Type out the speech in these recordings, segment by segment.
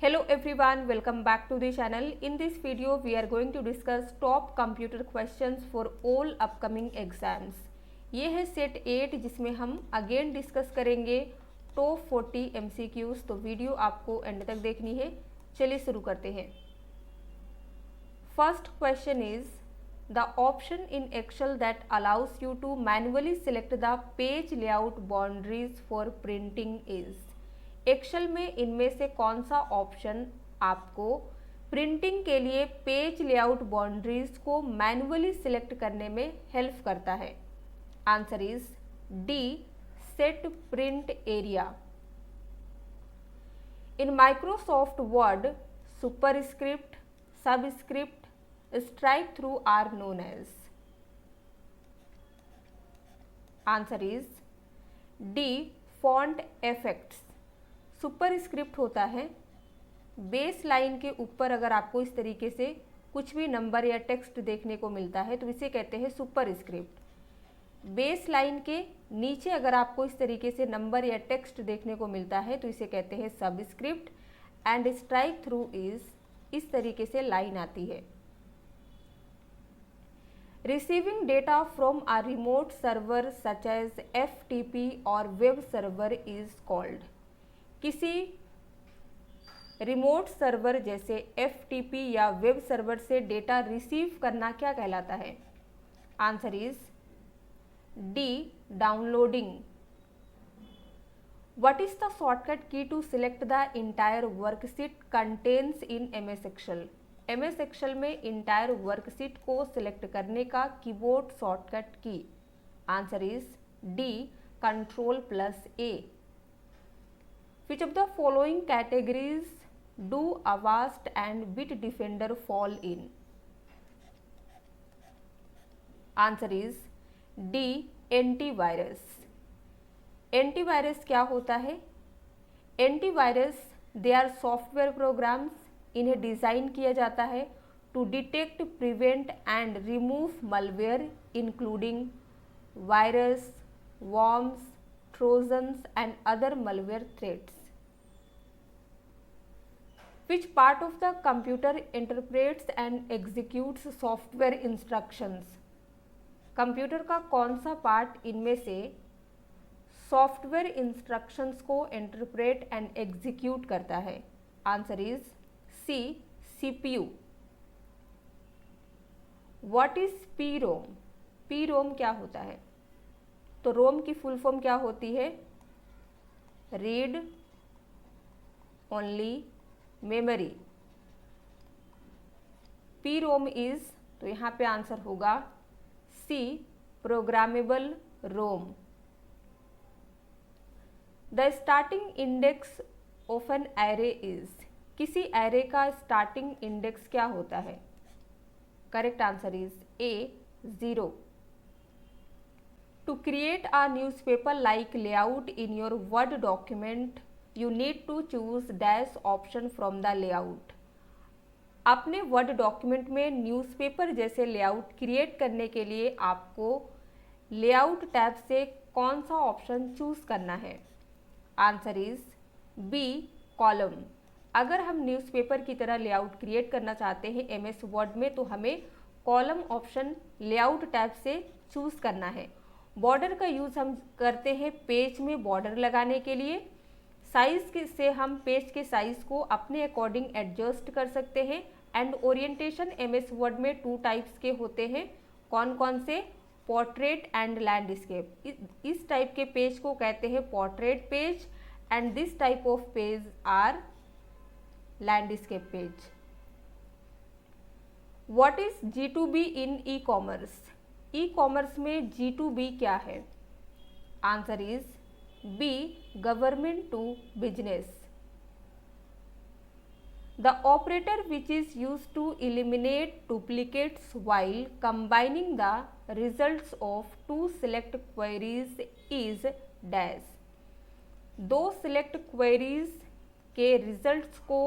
Hello everyone, welcome back to the channel. In this video, we are going to discuss top computer questions for all upcoming exams. ये है set 8 जिसमें हम again discuss करेंगे top 40 MCQs। तो video आपको end तक देखनी है। चलिए शुरू करते हैं। First question is the option in Excel that allows you to manually select the page layout boundaries for printing is. Excel में इनमें से कौन सा ऑप्शन आपको प्रिंटिंग के लिए पेज लेआउट बाउंड्रीज को मैन्युअली सिलेक्ट करने में हेल्प करता है? Answer is D, set print area. In Microsoft Word superscript, subscript, strike through are known as. Answer is D, font effects. Superscript होता है बेस लाइन के ऊपर अगर आपको इस तरीके से कुछ भी नंबर या टेक्स्ट देखने को मिलता है तो इसे कहते हैं सुपरस्क्रिप्ट। बेस लाइन के नीचे अगर आपको इस तरीके से नंबर या टेक्स्ट देखने को मिलता है तो इसे कहते हैं subscript. And strike through is इस तरीके से लाइन आती है। Receiving data from a remote server such as FTP और वेब सर्वर इज कॉल्ड। किसी रिमोट सर्वर जैसे FTP या वेब सर्वर से डेटा रिसीव करना क्या कहलाता है? Answer is D, downloading. What is the shortcut key to select the entire worksheet contents in MS Excel. MS Excel में entire worksheet को सिलेक्ट करने का कीबोर्ड शॉर्टकट की? Answer is D, Ctrl+A। Which of the following categories do Avast and Bitdefender fall in? Answer is D, antivirus. Antivirus क्या होता है? Antivirus they are software programs, इन्हें design किया जाता है to detect, prevent and remove malware including virus, worms, trojans and other malware threats. Which part of the computer interprets and executes software instructions? कंप्यूटर का कौन सा पार्ट इनमें से सॉफ्टवेयर इंस्ट्रक्शंस को इंटरप्रेट एंड एग्जीक्यूट करता है? Answer is C, CPU। What is PROM? PROM क्या होता है? तो रोम की फुल फॉर्म क्या होती है? Read only memory. PROM is, तो यहाँ पे आंसर होगा C, programmable ROM. The starting index of an array is. किसी एरे का स्टार्टिंग इंडेक्स क्या होता है? Correct answer is A, 0। To create a newspaper-like layout in your Word document, you need to choose dash option from the layout. अपने word document में newspaper जैसे layout create करने के लिए आपको लेआउट टैब से कौन सा ऑप्शन चूज़ करना है? Answer is B, column. अगर हम न्यूज़पेपर की तरह लेआउट क्रिएट करना चाहते हैं MS वर्ड में तो हमें कॉलम ऑप्शन लेआउट टैब से चूज़ करना है। बॉर्डर का यूज़ हम करते हैं पेज में बॉर्डर लगाने के लिए। साइज से हम पेज के साइज को अपने अकॉर्डिंग एडजस्ट कर सकते हैं। एंड ओरिएंटेशन MS वर्ड में 2 टाइप्स के होते हैं। कौन कौन से? Portrait and landscape. इस टाइप के पेज को कहते हैं portrait page and this type of page are landscape page. What is G2B in ecommerce? Ecommerce में G2B क्या है? Answer is B, government to business. The operator which is use to eliminate duplicates while combining the results of 2 select queries is dash. 2 select queries के results को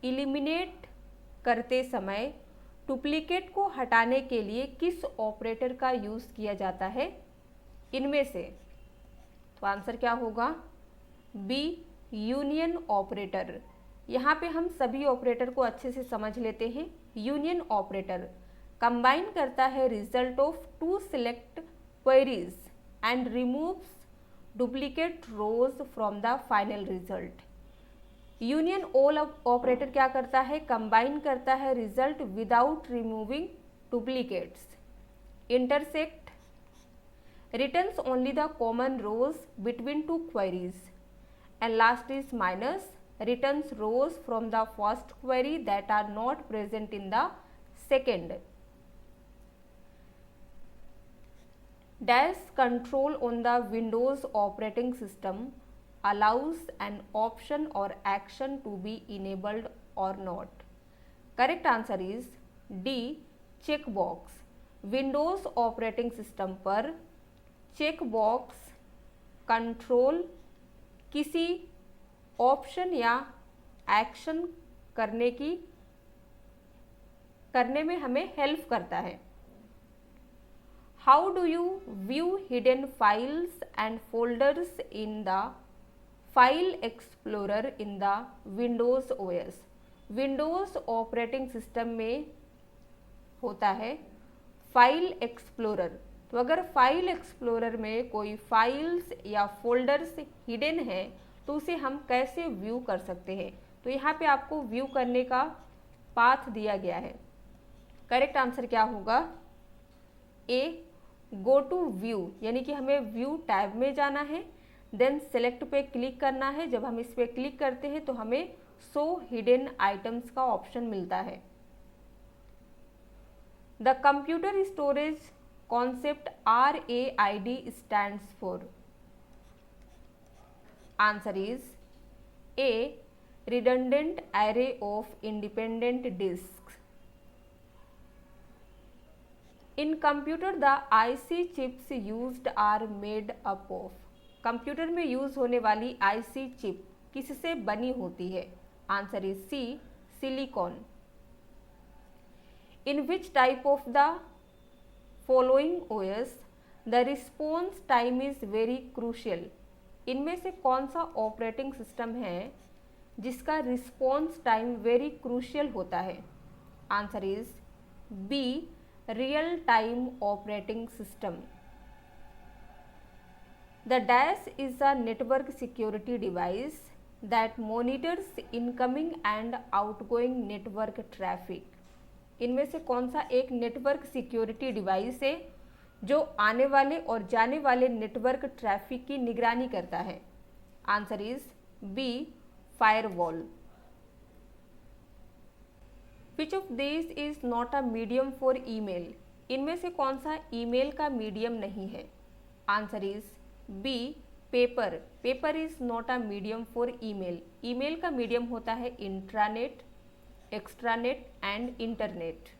eliminate करते समय duplicate को हटाने के लिए किस ऑपरेटर का यूज़ किया जाता है इनमें से? तो आंसर क्या होगा? B, union operator. यहाँ पे हम सभी ऑपरेटर को अच्छे से समझ लेते हैं। यूनियन ऑपरेटर कंबाइन करता है result of two select queries and removes duplicate rows from the final result. Union all operator क्या करता है, कंबाइन करता है result without removing duplicates. Intersect returns only the common rows between two queries. And last is minus returns rows from the first query that are not present in the second. Dash control on the Windows operating system allows an option or action to be enabled or not. Correct answer is D, checkbox. Windows operating system पर checkbox control किसी option या action करने में हमें help करता है। How do you view hidden files and folders in the file explorer in the Windows OS. Windows operating system में होता है फाइल एक्सप्लोरर। तो अगर फाइल एक्सप्लोरर में कोई फाइल्स या फोल्डर्स हिडन है तो उसे हम कैसे व्यू कर सकते हैं। तो यहाँ पे आपको व्यू करने का पाथ दिया गया है। करेक्ट आंसर क्या होगा, ए, गो टू व्यू, यानी कि हमें व्यू टैब में जाना है, देन सेलेक्ट पे क्लिक करना है। जब हम इस पे क्लिक करते हैं तो हमें शो हिडन आइटम्स का ऑप्शन मिलता है। The computer storage concept RAID stands for. Answer is A, redundant array of independent disks. In computer the IC chips used are made up of. Computer में use होने वाली IC chip किससे बनी होती है। Answer is C, silicon. In which type of the following OS the response time is very crucial. इनमें से कौन सा ऑपरेटिंग सिस्टम है जिसका रिस्पॉन्स टाइम वेरी क्रूशियल होता है। Answer is B, real time operating system. The dash is a network security device that monitors incoming and outgoing network traffic. इनमें से कौन सा एक नेटवर्क सिक्योरिटी डिवाइस है जो आने वाले और जाने वाले नेटवर्क ट्रैफिक की निगरानी करता है। Answer is B, firewall. Which of this is not a medium for email. इनमें से कौन सा ईमेल का मीडियम नहीं है। Answer is B, paper. Paper is not a medium for email. Email का मीडियम होता है intranet, extranet and internet.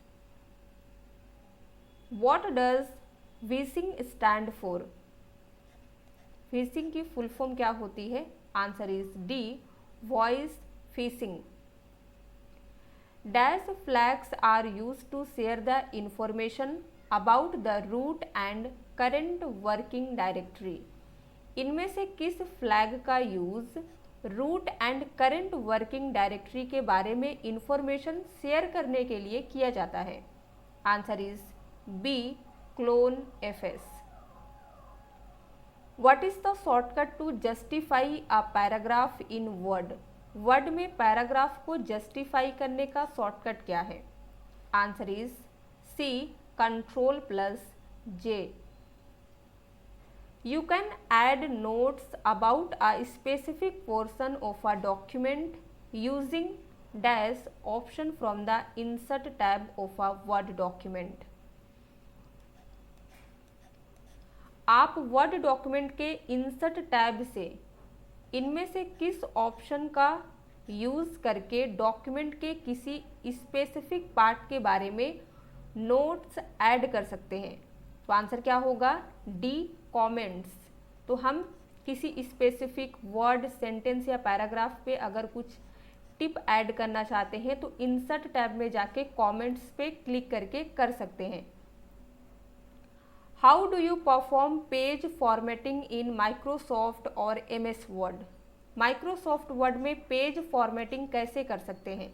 What does vishing stand for. Phishing की फुल फॉर्म क्या होती है। Answer is D, voice phishing. Dash flags are use to share the information about the root and current working directory. इनमें से किस flag का use root and current working directory के बारे में इंफॉर्मेशन शेयर करने के लिए किया जाता है। Answer is B, clone fs. What is the shortcut to justify a paragraph in Word? Word में पैराग्राफ को जस्टिफाई करने का शॉर्टकट क्या है। Answer is C, Ctrl+J. You can add notes about a specific portion of a document using dash option from the insert tab of a Word document. आप word document के insert tab से इनमें से किस option का use करके document के किसी स्पेसिफिक पार्ट के बारे में नोट्स ऐड कर सकते हैं। तो आंसर क्या होगा, डी, कमेंट्स। तो हम किसी स्पेसिफिक वर्ड, सेंटेंस या पैराग्राफ पे अगर कुछ टिप ऐड करना चाहते हैं तो इंसर्ट टैब में जाके कमेंट्स पे क्लिक करके कर सकते हैं। How do you perform page formatting in Microsoft और MS वर्ड। माइक्रोसॉफ्ट वर्ड में पेज फॉर्मेटिंग कैसे कर सकते हैं?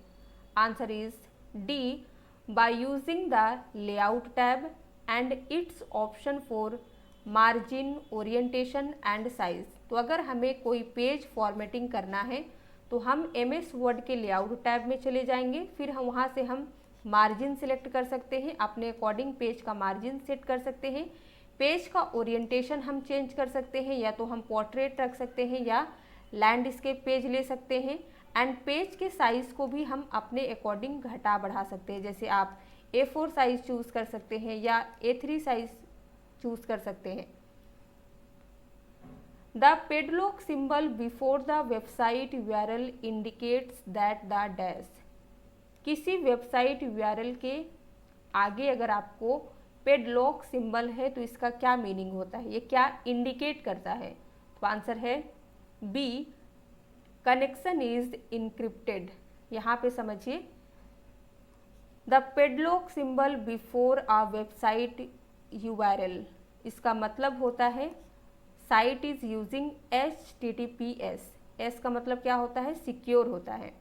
Answer is D, by using the layout tab and it's option for margin, orientation and size. तो अगर हमें कोई पेज फॉर्मेटिंग करना है तो हम एमएस वर्ड के लेआउट टैब में चले जाएंगे, फिर हम वहाँ से हम मार्जिन सिलेक्ट कर सकते हैं, अपने अकॉर्डिंग पेज का मार्जिन सेट कर सकते हैं, पेज का ओरिएंटेशन हम चेंज कर सकते हैं, या तो हम पोर्ट्रेट रख सकते हैं या लैंडस्केप पेज ले सकते हैं, एंड पेज के साइज़ को भी हम अपने अकॉर्डिंग घटा बढ़ा सकते हैं। जैसे आप A4 साइज़ चूज़ कर सकते हैं या A3 साइज़ चूज़ कर सकते हैं। The padlock symbol before the website URL indicates that the dash. किसी वेबसाइट URL के आगे अगर आपको पेडलॉक सिंबल है तो इसका क्या मीनिंग होता है, ये क्या इंडिकेट करता है? तो आंसर है बी, कनेक्शन इज इनक्रिप्टेड। यहाँ पे समझिए, the padlock symbol before a website URL, इसका मतलब होता है site is using HTTPS। S का मतलब क्या होता है? सिक्योर होता है।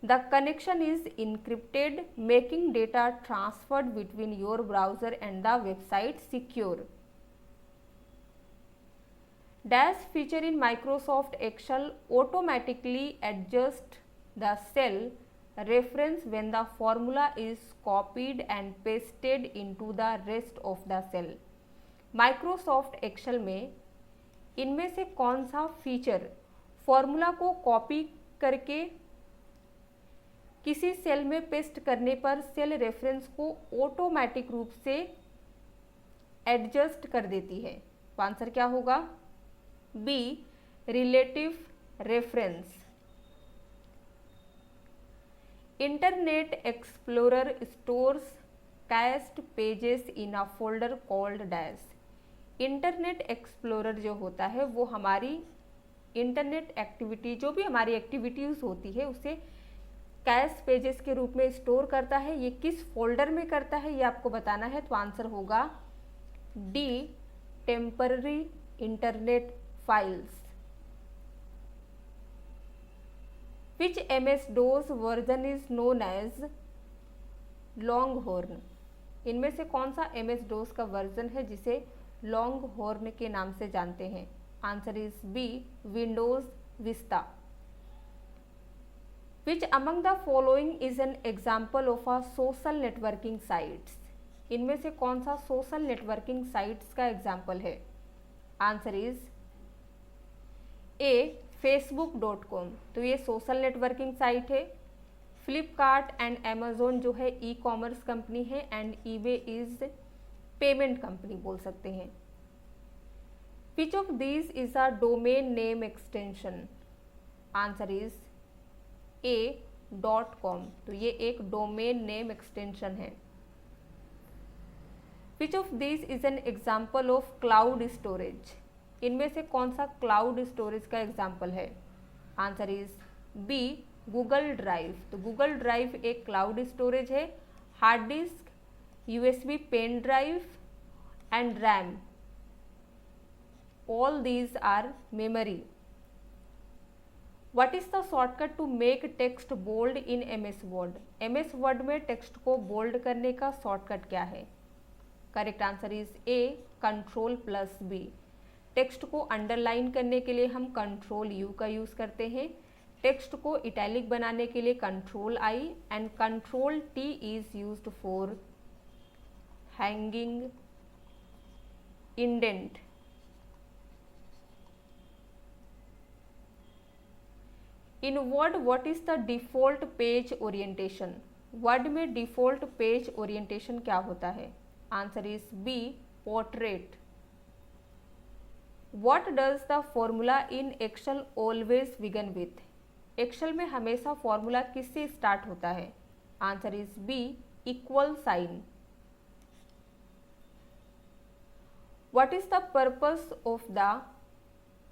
The connection is encrypted making data transferred between your browser and the website secure. Dash feature in Microsoft Excel automatically adjust the cell reference when the formula is copied and pasted into the rest of the cell। Microsoft Excel में इनमें से कौन सा feature formula को copy करके किसी cell में paste करने पर सेल रेफरेंस को ऑटोमेटिक रूप से एडजस्ट कर देती है? तो आंसर क्या होगा? B, relative reference. Internet Explorer stores cached pages in a folder called dash. Internet Explorer जो होता है वो हमारी इंटरनेट एक्टिविटी, जो भी हमारी एक्टिविटीज़ होती है उसे कैश पेजेस के रूप में स्टोर करता है। ये किस फोल्डर में करता है ये आपको बताना है। तो आंसर होगा D, temporary internet files. Which MS-DOS version is known as Longhorn. इनमें से कौन सा MS-DOS का वर्जन है जिसे लॉन्गहॉर्न के नाम से जानते हैं? Answer is B, Windows Vista. Which among the following is an example of a social networking sites. इनमें से कौन सा सोशल नेटवर्किंग साइट्स का एग्जाम्पल है? Answer is A, facebook.com। तो ये सोशल नेटवर्किंग साइट है। फ्लिपकार्ट एंड अमेजोन जो है ई कॉमर्स कंपनी है, and eBay is payment company बोल सकते हैं। Which of these is a domain name extension? Answer is A, .com। तो ये एक डोमेन नेम एक्सटेंशन है। Which of these is an example of cloud storage. इनमें से कौन सा क्लाउड स्टोरेज का एग्जाम्पल है? Answer is B, Google Drive. तो गूगल ड्राइव एक क्लाउड स्टोरेज है। Hard disk, USB pen drive and RAM, all these are memory. What is the shortcut to make text bold in MS Word? MS Word में text को bold करने का shortcut क्या है? Correct answer is A, Ctrl+B। Text को underline करने के लिए हम Ctrl+U का यूज़ करते हैं। टेक्स्ट को इटैलिक बनाने के लिए Ctrl+I and Ctrl+T is used for hanging indent. In Word what is the default page orientation? Word में डिफॉल्ट पेज ओरिएंटेशन क्या होता है? Answer is B, portrait. What does the formula in Excel always begin with? Excel में हमेशा फॉर्मूला किससे start होता है? Answer is B, equal sign. What is the purpose of the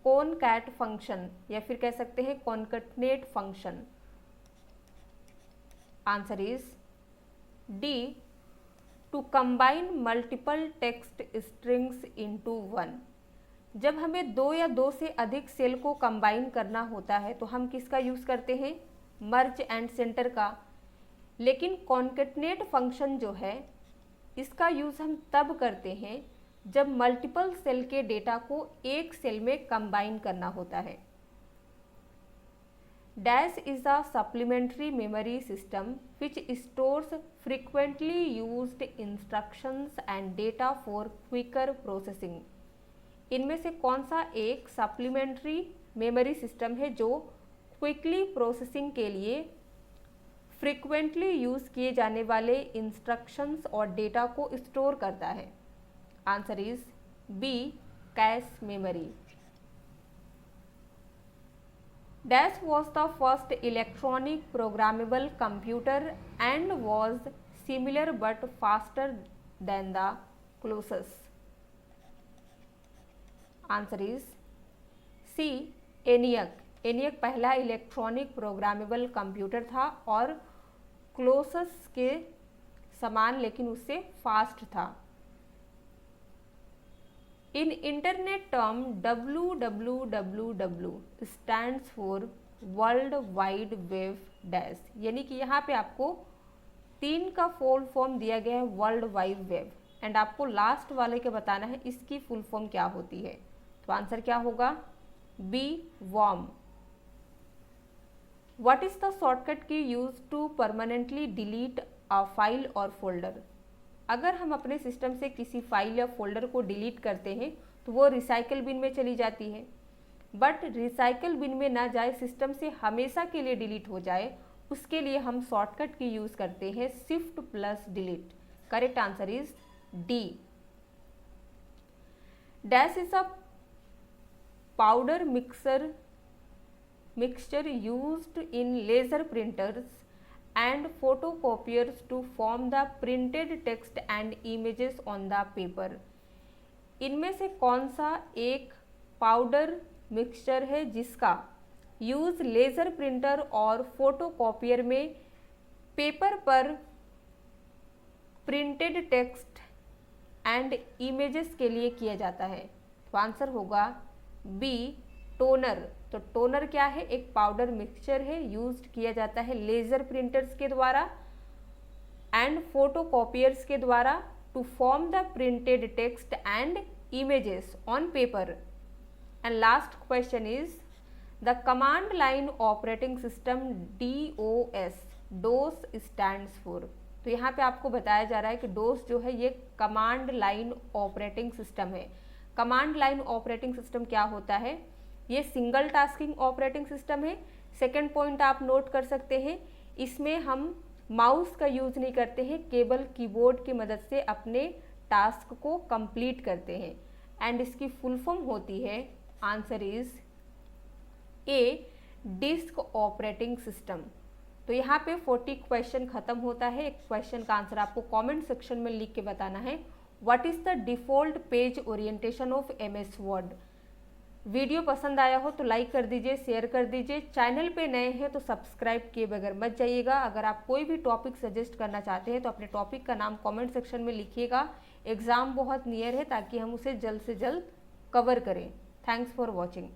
concat function, या फिर कह सकते हैं concatenate function? Answer is D, to combine multiple text strings into one. जब हमें दो या दो से अधिक सेल को कंबाइन करना होता है तो हम किसका यूज़ करते हैं, मर्ज एंड सेंटर का। लेकिन कॉन्केटनेट फंक्शन जो है इसका यूज़ हम तब करते हैं जब मल्टीपल सेल के डेटा को एक सेल में कंबाइन करना होता है। Dash is a supplementary memory system which stores frequently used instructions and data for quicker processing. इनमें से कौन सा एक सप्लीमेंट्री मेमोरी सिस्टम है जो क्विकली प्रोसेसिंग के लिए फ्रीक्वेंटली यूज़ किए जाने वाले इंस्ट्रक्शंस और डेटा को स्टोर करता है? Answer is B, cache memory. Dash was the first electronic programmable computer and was similar but faster than the Colossus. Answer is C, ENIAC. ENIAC पहला इलेक्ट्रॉनिक प्रोग्रामेबल कंप्यूटर था और क्लोसस के समान लेकिन उससे फास्ट था। In internet term, www stands for world wide web dash, यानी कि यहाँ पे आपको 3 का फुल फॉर्म दिया गया है वर्ल्ड वाइड वेब, एंड आपको लास्ट वाले के बताना है इसकी फुल फॉर्म क्या होती है। तो आंसर क्या होगा, B, warm. What is the shortcut key use to permanently delete a file और फोल्डर? अगर हम अपने सिस्टम से किसी फाइल या फोल्डर को डिलीट करते हैं तो वो रिसाइकल बिन में चली जाती है, बट रिसाइकल बिन में ना जाए, सिस्टम से हमेशा के लिए डिलीट हो जाए, उसके लिए हम शॉर्टकट की यूज़ करते हैं shift plus delete. Correct answer is D. Dash is a powder mixture used in laser printers and photocopiers to form the printed text and images on the paper। इनमें से कौन सा एक पाउडर मिक्सचर है जिसका use laser printer और photocopier में paper पर प्रिंटेड टेक्स्ट एंड इमेजेस के लिए किया जाता है? तो आंसर होगा बी, टोनर। तो टोनर क्या है, एक पाउडर मिक्सचर है, यूज्ड किया जाता है लेजर प्रिंटर्स के द्वारा एंड फोटोकॉपियर्स के द्वारा to form the printed text and images on paper. And last question is the command line operating system DOS stands for. तो यहाँ पे आपको बताया जा रहा है कि डोस जो है ये कमांड लाइन ऑपरेटिंग सिस्टम है। कमांड लाइन ऑपरेटिंग सिस्टम क्या होता है, ये सिंगल टास्किंग ऑपरेटिंग सिस्टम है। सेकेंड पॉइंट आप नोट कर सकते हैं, इसमें हम माउस का यूज नहीं करते हैं, केवल कीबोर्ड की मदद से अपने टास्क को कंप्लीट करते हैं। एंड इसकी फुल फॉर्म होती है, answer is A, disk operating system. तो यहाँ पे 40 क्वेश्चन खत्म होता है। एक क्वेश्चन का आंसर आपको कमेंट सेक्शन में लिख के बताना है। What is the default page orientation of MS word? Video पसंद आया हो तो लाइक कर दीजिए, शेयर कर दीजिए। चैनल पे नए हैं तो सब्सक्राइब किए बगैर मत जाइएगा। अगर आप कोई भी टॉपिक सजेस्ट करना चाहते हैं तो अपने टॉपिक का नाम कमेंट सेक्शन में लिखिएगा। एग्ज़ाम बहुत नियर है ताकि हम उसे जल्द से जल्द कवर करें। Thanks for watching.